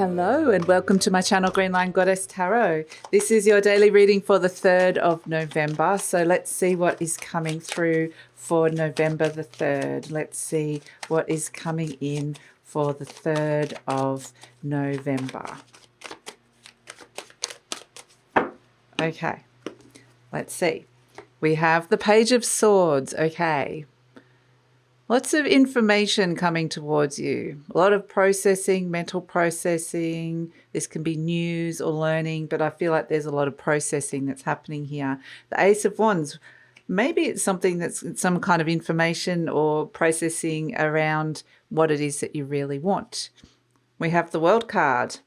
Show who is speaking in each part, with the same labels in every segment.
Speaker 1: Hello and welcome to my channel Green Line Goddess Tarot. This is your daily reading for the 3rd of November. So let's see what is coming through for November the 3rd. Let's see what is coming in for the 3rd of November. Okay, let's see. We have the Page of Swords. Okay. Lots of information coming towards you. A lot of processing, mental processing. This can be news or learning, but I feel like there's a lot of processing that's happening here. The Ace of Wands, maybe it's something that's some kind of information or processing around what it is that you really want. We have the World card,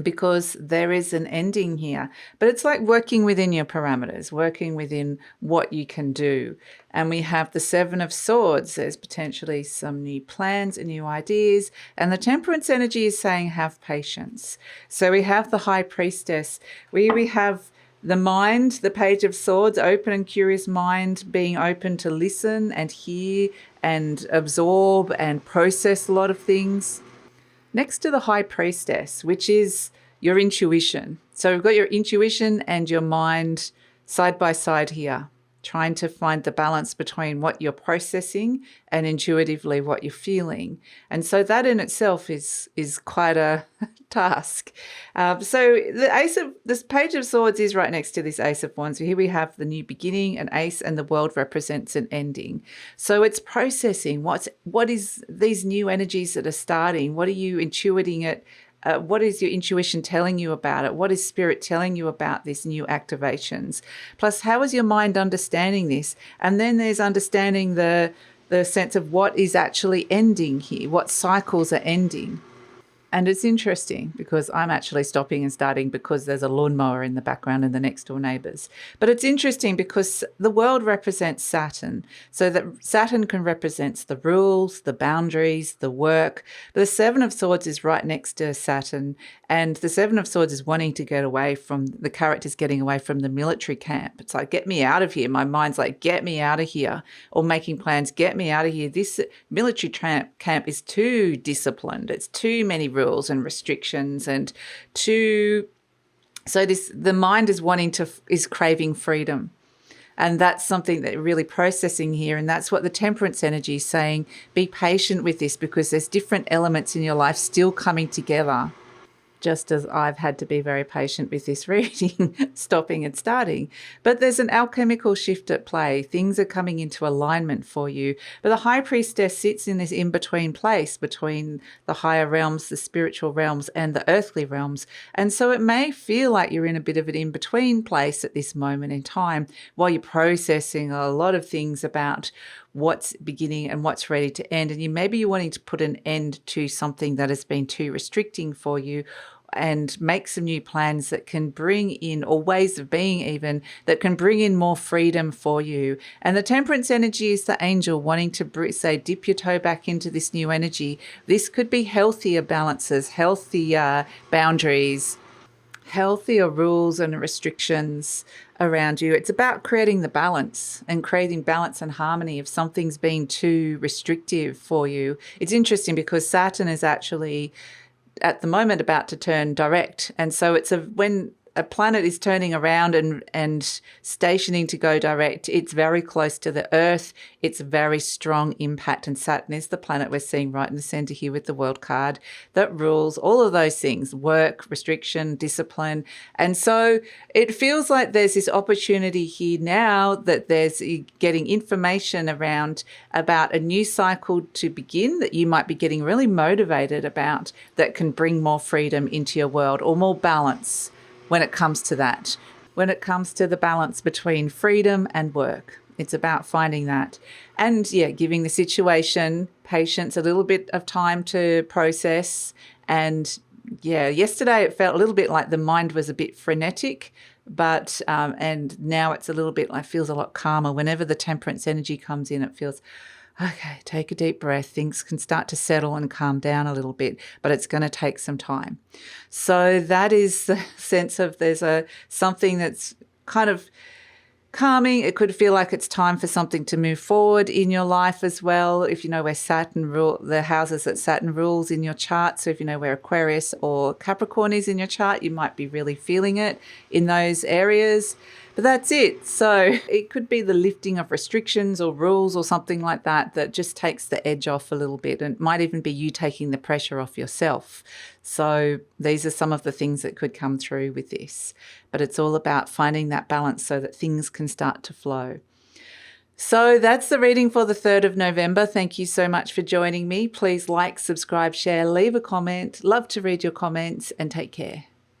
Speaker 1: because there is an ending here. But it's like working within your parameters, working within what you can do. And we have the Seven of Swords. There's potentially some new plans and new ideas. And the Temperance energy is saying have patience. So we have the High Priestess. We have the mind, the Page of Swords, open and curious mind, being open to listen and hear and absorb and process a lot of things. Next to the High Priestess, which is your intuition. So we've got your intuition and your mind side by side here, trying to find the balance between what you're processing and intuitively what you're feeling. And so that in itself is quite a task. So this Page of Swords is right next to this Ace of Wands. Here we have the new beginning, an ace, and the world represents an ending. So it's processing. What is these new energies that are starting? What are you intuiting it? What is your intuition telling you about it? What is spirit telling you about these new activations? Plus, how is your mind understanding this? And then there's understanding the sense of what is actually ending here, what cycles are ending. And it's interesting because I'm actually stopping and starting because there's a lawnmower in the background and the next door neighbours. But it's interesting because the world represents Saturn. So that Saturn can represent the rules, the boundaries, the work. But the Seven of Swords is right next to Saturn. And the Seven of Swords is wanting to get away from, the character's getting away from the military camp. It's like, get me out of here. My mind's like, get me out of here. Or making plans, get me out of here. This military camp is too disciplined. It's too many rules and restrictions and the mind is craving freedom. And that's something that really processing here. And that's what the Temperance energy is saying. Be patient with this because there's different elements in your life still coming together. Just as I've had to be very patient with this reading, stopping and starting. But there's an alchemical shift at play. Things are coming into alignment for you. But the High Priestess sits in this in-between place between the higher realms, the spiritual realms, and the earthly realms. And so it may feel like you're in a bit of an in-between place at this moment in time while you're processing a lot of things about what's beginning and what's ready to end. And maybe you're wanting to put an end to something that has been too restricting for you and make some new plans that can bring in, or ways of being even, that can bring in more freedom for you. And the Temperance energy is the angel wanting to say, dip your toe back into this new energy. This could be healthier balances, healthier boundaries, healthier rules and restrictions around you. It's about creating the balance and creating balance and harmony if something's been too restrictive for you. It's interesting because Saturn is actually at the moment about to turn direct. And so when a planet is turning around and stationing to go direct, it's very close to the Earth. It's a very strong impact. And Saturn is the planet we're seeing right in the center here with the World card that rules all of those things: work, restriction, discipline. And so it feels like there's this opportunity here now that there's getting information about a new cycle to begin that you might be getting really motivated about, that can bring more freedom into your world or more balance. When it comes to that, when it comes to the balance between freedom and work, it's about finding that. And giving the situation patience, a little bit of time to process. And yesterday it felt a little bit like the mind was a bit frenetic, but and now it's a little bit like, feels a lot calmer. Whenever the Temperance energy comes in, it feels, okay, take a deep breath. Things can start to settle and calm down a little bit, but it's going to take some time. So that is the sense of there's something that's kind of calming. It could feel like it's time for something to move forward in your life as well. If you know where the houses that Saturn rules in your chart. So if you know where Aquarius or Capricorn is in your chart, you might be really feeling it in those areas. But that's it. So it could be the lifting of restrictions or rules or something like that that just takes the edge off a little bit. And it might even be you taking the pressure off yourself. So these are some of the things that could come through with this. But it's all about finding that balance so that things can start to flow. So that's the reading for the 3rd of November. Thank you so much for joining me. Please like, subscribe, share, leave a comment. Love to read your comments, and take care.